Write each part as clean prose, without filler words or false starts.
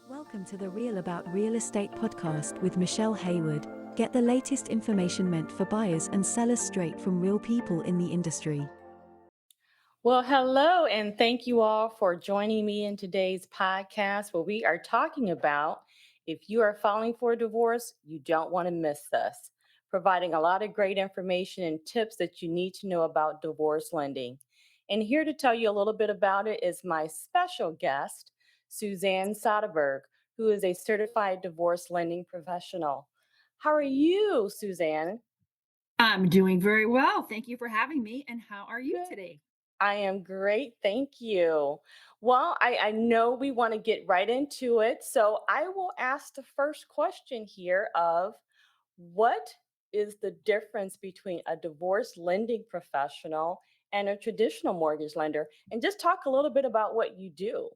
Welcome to the Real About Real Estate podcast with Michelle Hayward. Get the latest information meant for buyers and sellers straight from real people in the industry. Well, hello, and thank you all for joining me in today's podcast where we are talking about if you are filing for a divorce, you don't want to miss this, providing a lot of great information and tips that you need to know about divorce lending. And here to tell you a little bit about it is my special guest, Suzanne Soderberg, who is a certified divorce lending professional. How are you, Suzanne? I'm doing very well. Thank you for having me. And how are you Good. today? I am great. Thank you. Well, I know we want to get right into it. So I will ask the first question here of what is the difference between a divorce lending professional and a traditional mortgage lender? And just talk a little bit about what you do.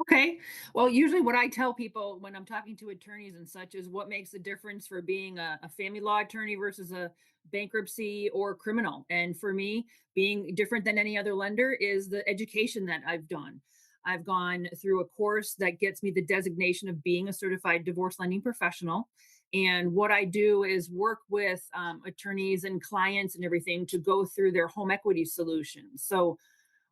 Okay. Well, usually what I tell people when I'm talking to attorneys and such is what makes the difference for being a family law attorney versus a bankruptcy or criminal. And for me, being different than any other lender is the education that I've done. I've gone through a course that gets me the designation of being a certified divorce lending professional. And what I do is work with attorneys and clients and everything to go through their home equity solutions. So,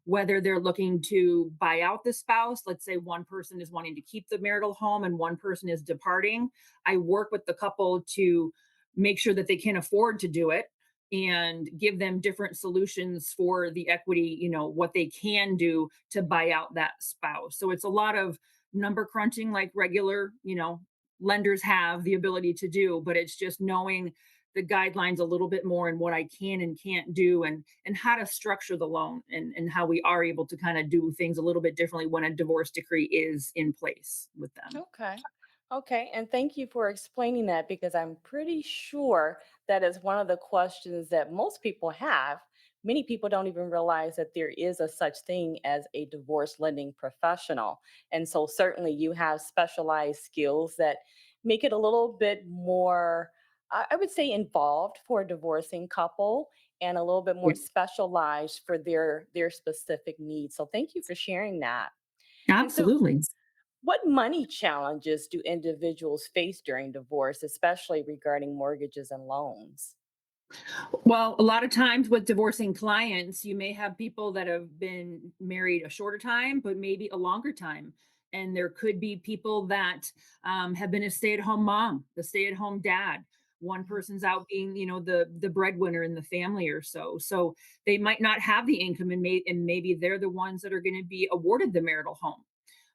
whether they're looking to buy out the spouse, let's say one person is wanting to keep the marital home and one person is departing, I work with the couple to make sure that they can afford to do it and give them different solutions for the equity, what they can do to buy out that spouse. So it's a lot of number crunching like regular, lenders have the ability to do, but it's just knowing the guidelines a little bit more and what I can and can't do and how to structure the loan and how we are able to kind of do things a little bit differently when a divorce decree is in place with them. Okay. Okay. And thank you for explaining that because I'm pretty sure that is one of the questions that most people have. Many people don't even realize that there is a such thing as a divorce lending professional. And so certainly you have specialized skills that make it a little bit more, I would say, involved for a divorcing couple and a little bit Yeah, more specialized for their specific needs. So thank you for sharing that. And so absolutely. what money challenges do individuals face during divorce, especially regarding mortgages and loans? Well, a lot of times with divorcing clients, you may have people that have been married a shorter time, but maybe a longer time. And there could be people that have been a stay-at-home mom, the stay-at-home dad. One Mhm. person's out being, the breadwinner in the family or so. So they might not have the income, and maybe they're the ones that are going to be awarded the marital home.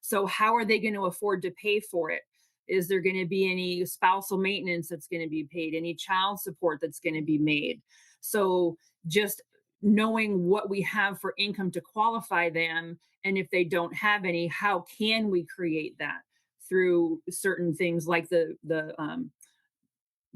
So how are they going to afford to pay for it? Is there going to be any spousal maintenance that's going to be paid? Any child support that's going to be made? So just knowing what we have for income to qualify them, and if they don't have any, how can we create that through certain things like the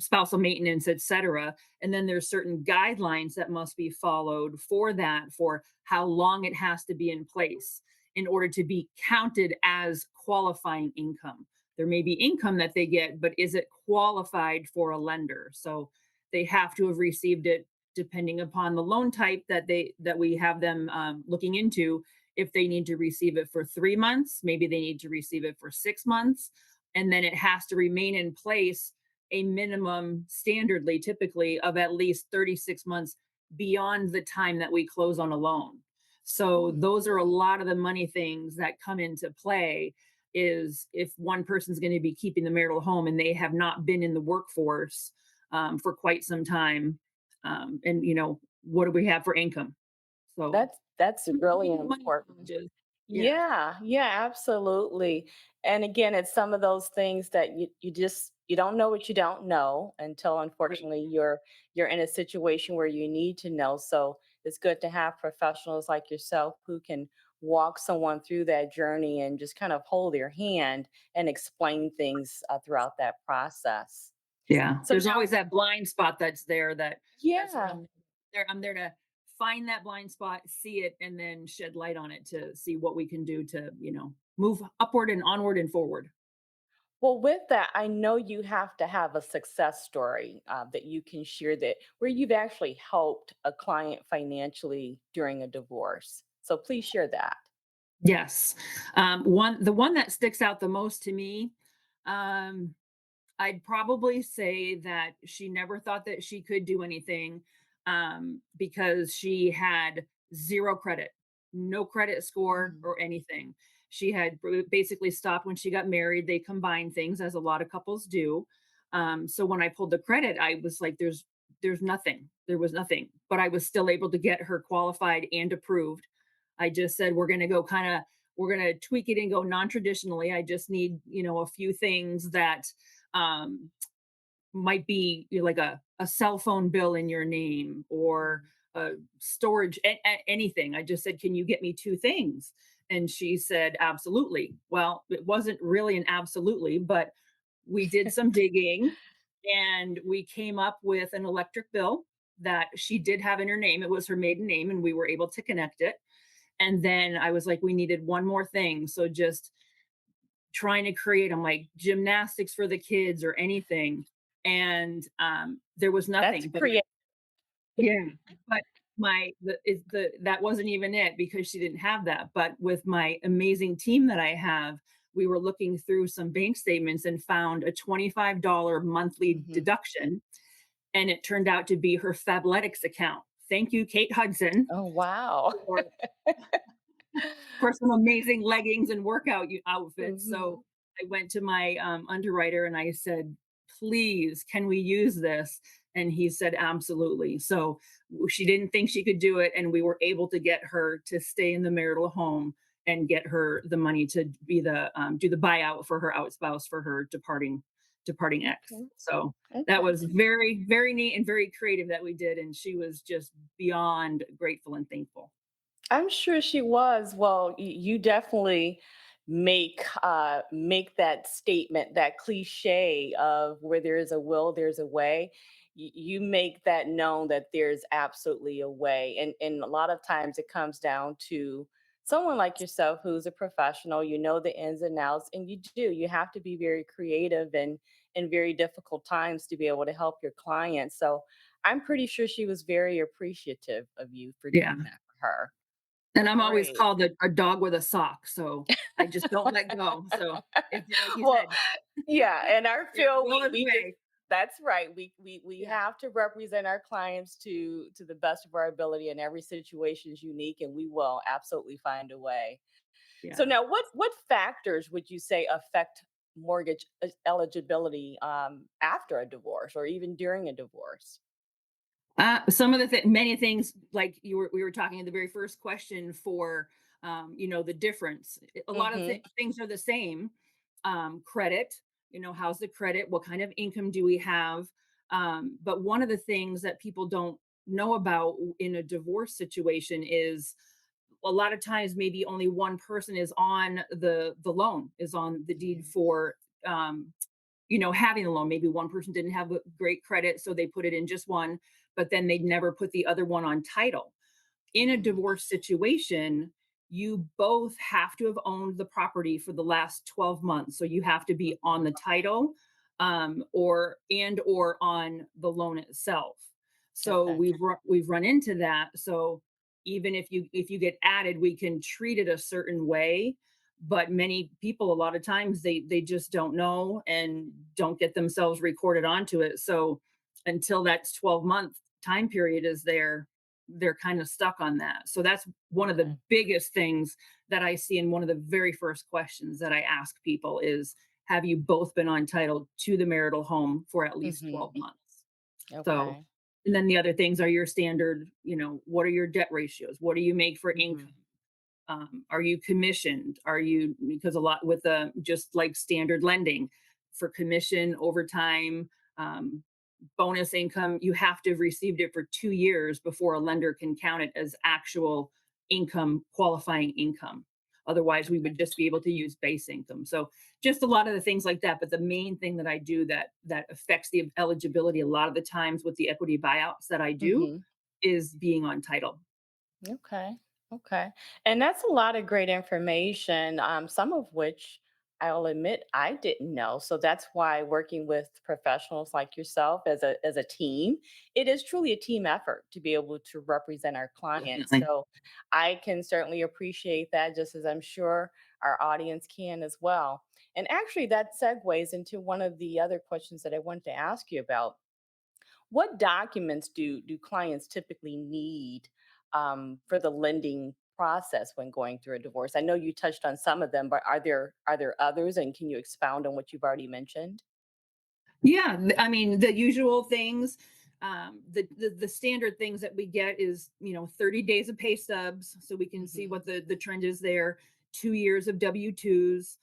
spousal maintenance, et cetera. And then there's certain guidelines that must be followed for that, for how long it has to be in place in order to be counted as qualifying income. There may be income that they get, but is it qualified for a lender? So they have to have received it depending upon the loan type that we have them looking into. If they need to receive it for 3 months, maybe they need to receive it for 6 months, and then it has to remain in place a minimum standardly typically of at least 36 months beyond the time that we close on a loan. So Mm. those are a lot of the money things that come into play is if one person's going to be keeping the marital home and they have not been in the workforce for quite some time. And what do we have for income? So That's really big money important. challenges. Yeah. Yeah, yeah, absolutely. And again, it's some of those things that you just you don't know what you don't know until Right. unfortunately you're in a situation where you need to know. So it's good to have professionals like yourself who can walk someone through that journey and just kind of hold their hand and explain things throughout that process. Yeah, So there's now, always that blind spot that's there that's what yeah. I'm there to find that blind spot, see it, and then shed light on it to see what we can do to, move upward and onward and forward. Well, with that, I know you have to have a success story that you can share that where you've actually helped a client financially during a divorce. So please share that. Yes. The one that sticks out the most to me, um, I'd probably say that she never thought that she could do anything, because she had 0 credit, no credit score Mm. or anything. She had basically stopped when she got married. They combined things as a lot of couples do. So when I pulled the credit, I was like, there's nothing. There was nothing, but I was still able to get her qualified and approved. I just said, we're going to tweak it and go non-traditionally. I just need, a few things that, um, might be, like a cell phone bill in your name, or Mhm. storage, anything. I just said, can you get me two things? And she said, absolutely. Well, it wasn't really an absolutely, but we did some digging and we came up with an electric bill that she did have in her name. It was her maiden name, and we were able to connect it. And then I was like, we needed one more thing. So just trying to create, I'm like, gymnastics for the kids or anything. And there was That's nothing. But creative. yeah, but that wasn't even it, because she didn't have that. But with my amazing team that I have, we were looking through some bank statements and found a $25 monthly Hmm. deduction, and it turned out to be her Fabletics account. Thank you, Kate Hudson, Oh, wow. for some amazing leggings and workout outfits. So Hmm. I went to my underwriter and I said, please, can we use this? And he said, absolutely. So she didn't think she could do it. And we were able to get her to stay in the marital home and get her the money to do the buyout for her out spouse for her departing ex. Okay. So that Okay. was very, very neat and very creative that we did. And she was just beyond grateful and thankful. I'm sure she was. Well, you definitely make that statement, that cliche of where there is a will, there's a way. You make that known that there's absolutely a way, and a lot of times it comes down to someone like yourself who's a professional. You know the ins and outs, and you do. You have to be very creative and in very difficult times to be able to help your clients. So I'm pretty sure she was very appreciative of you for Yeah. doing that for her. And I'm always Great. called a dog with a sock, so I just don't let go. So it's like you Well, said, yeah, in our there's field, will we and we just way. that's right. We Yeah, have to represent our clients to the best of our ability, and every situation is unique, and we will absolutely find a way. So yeah. now, what factors would you say affect mortgage eligibility after a divorce or even during a divorce? Some of the many things, like we were talking in the very first question for, the difference. A lot of Mm-hmm. things are the same. Credit, how's the credit? What kind of income do we have? But one of the things that people don't know about in a divorce situation is a lot of times maybe only one person is on the loan, is on the deed for, um, having a loan. Maybe one person didn't have a great credit, so they put it in just one, but then they'd never put the other one on title. In a Mm-hmm. divorce situation, you both have to have owned the property for the last 12 months. So you have to be on the title, or on the loan itself. So Okay. we've run into that. So even if you get added, we can treat it a certain way, but many people, a lot of times, they just don't know and don't get themselves recorded onto it. So until that 12-month time period is there, they're kind of stuck on that. So that's one of the Okay. biggest things that I see, in one of the very first questions that I ask people is, have you both been on title to the marital home for at least Mm-hmm. 12 months? So, Okay. and then the other things are your standard, what are your debt ratios? What do you make for Mm-hmm. income? Are you commissioned? Are you, because a lot with just like standard lending, for commission, overtime, um, bonus income, you have to have received it for 2 years before a lender can count it as actual income, qualifying income. Otherwise, we Okay. would just be able to use base income. So just a lot of the things like that. But the main thing that I do that affects the eligibility a lot of the times with the equity buyouts that I do Mm-hmm. is being on title. Okay. Okay. And that's a lot of great information, some of which I'll admit I didn't know. So that's why working with professionals like yourself as a team, it is truly a team effort to be able to represent our clients. Definitely. So I can certainly appreciate that, just as I'm sure our audience can as well. And actually, that segues into one of the other questions that I wanted to ask you about. What documents do clients typically need for the lending process when going through a divorce? I know you touched on some of them, but are there others? And can you expound on what you've already mentioned? Yeah, I mean the usual things. The standard things that we get is 30 days of pay stubs, so we can see Hmm. what the trend is there. 2 years of W-2s.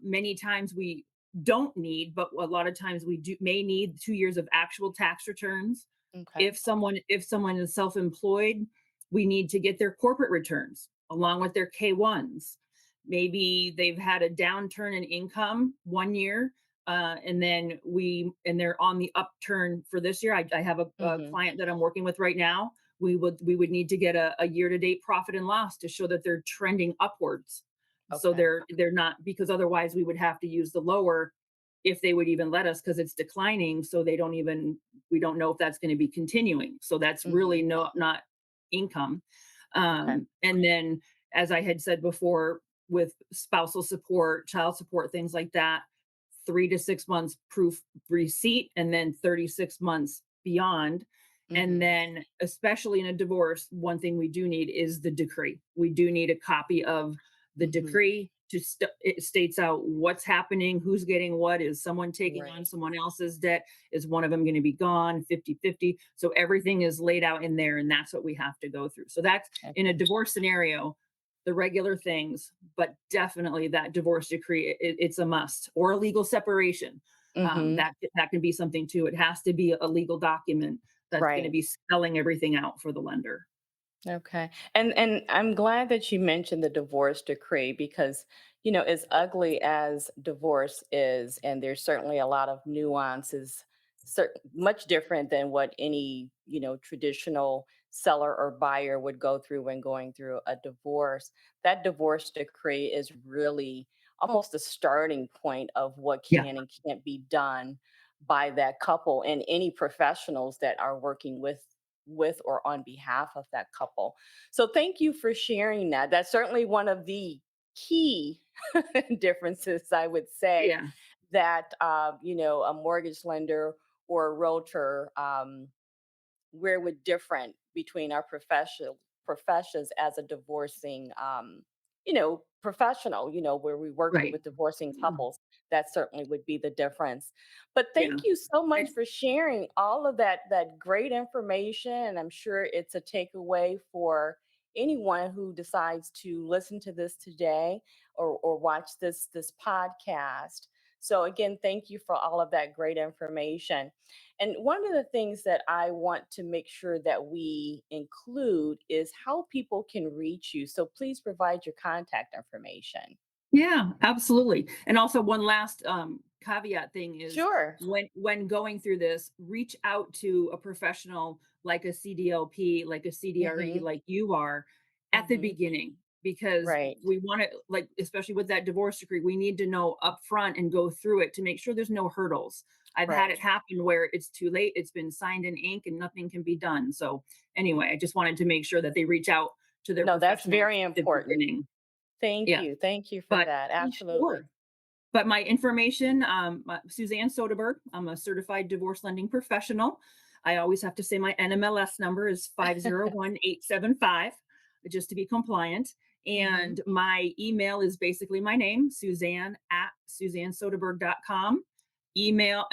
Many times we don't need, but a lot of times we do may need 2 years of actual tax returns. Okay. If someone is self-employed, we need to get their corporate returns along with their K-1s. Maybe they've had a downturn in income 1 year, and they're on the upturn for this year. I have a Hmm. client that I'm working with right now. We would need to get a year-to-date profit and loss to show that they're trending upwards. So Okay. they're not, because otherwise we would have to use the lower if they would even let us, because it's declining. So we don't know if that's going to be continuing. So that's really Hmm. not income. Okay. And then, as I had said before, with spousal support, child support, things like that, 3 to 6 months proof receipt, and then 36 months beyond. And Hmm. then, especially in a divorce, one thing we do need is the decree. We do need a copy of the Hmm. decree. It states out what's happening, who's getting what, is someone taking on Right. someone else's debt, is one of them going to be gone 50-50. So everything is laid out in there, and that's what we have to go through. So that's in a Okay. divorce scenario, the regular things, but definitely that divorce decree, it's a must, or a legal separation. Hmm. That can be something too. It has to be a legal document that's going to Right. be spelling everything out for the lender. Okay. And I'm glad that you mentioned the divorce decree because, as ugly as divorce is, and there's certainly a lot of nuances, much different than what any, traditional seller or buyer would go through when going through a divorce. That divorce decree is really almost a starting point of what Yeah. can and can't be done by that couple and any professionals that are working with or on behalf of that couple. So thank you for sharing that. That's certainly one of the key differences, I would say, Yeah. that a mortgage lender or a realtor, where we're different between our professions as a divorcing professional, where we're working Right. with divorcing Yeah. couples. That certainly would be the difference. But Yeah. thank you so much I- for sharing all of that great information, and I'm sure it's a takeaway for anyone who decides to listen to this today or watch this podcast. So again, thank you for all of that great information. And one of the things that I want to make sure that we include is how people can reach you. So please provide your contact information. Yeah, absolutely. And also, one last caveat thing is, Sure. when going through this, reach out to a professional like a CDLP, like a CDRE, Mhm. like you are, at the Mhm. beginning, because Right. we want to, like, especially with that divorce decree, we need to know upfront and go through it to make sure there's no hurdles. I've had Right. it happen where it's too late, it's been signed in ink, and nothing can be done. So anyway, I just wanted to make sure that they reach out to their No, that's professional very at the important. beginning. Thank Yeah, you. Thank you for but that. sure. Absolutely. But my information, Suzanne Soderberg. I'm a certified divorce lending professional. I always have to say my NMLS number is 501875, just to be compliant. Mhm. And my email is basically my name, Suzanne at SuzanneSoderberg.com. Email,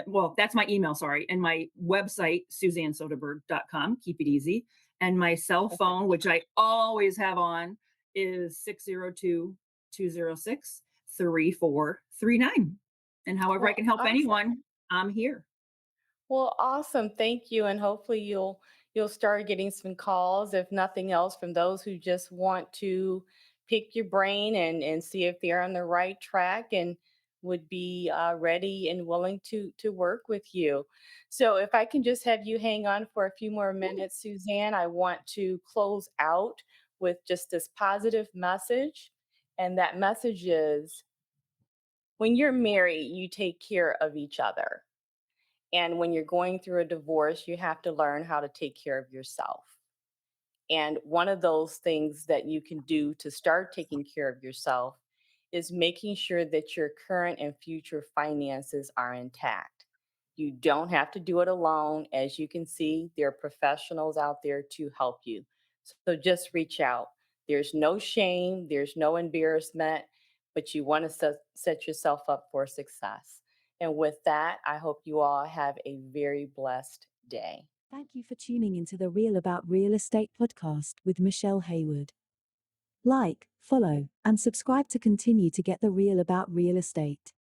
well, that's my email, sorry. And my website, SuzanneSoderberg.com. Keep it easy. And my cell phone, which I always have on, is 602-206-3439. And however I Well, can help awesome. anyone, I'm here. Well, awesome. Thank you. And hopefully you'll start getting some calls, if nothing else, from those who just want to pick your brain and see if they're on the right track and would be ready and willing to work with you. So if I can just have you hang on for a few more Yeah. minutes, Suzanne, I want to close out with just this positive message. And that message is when you're married, you take care of each other. And when you're going through a divorce, you have to learn how to take care of yourself. And one of those things that you can do to start taking care of yourself is making sure that your current and future finances are intact. You don't have to do it alone. As you can see, there are professionals out there to help you. So just reach out. There's no shame, there's no embarrassment, but you want to set yourself up for success. And with that, I hope you all have a very blessed day. Thank you for tuning into the Real About Real Estate podcast with Michelle Hayward. Like, follow, and subscribe to continue to get the real about real estate.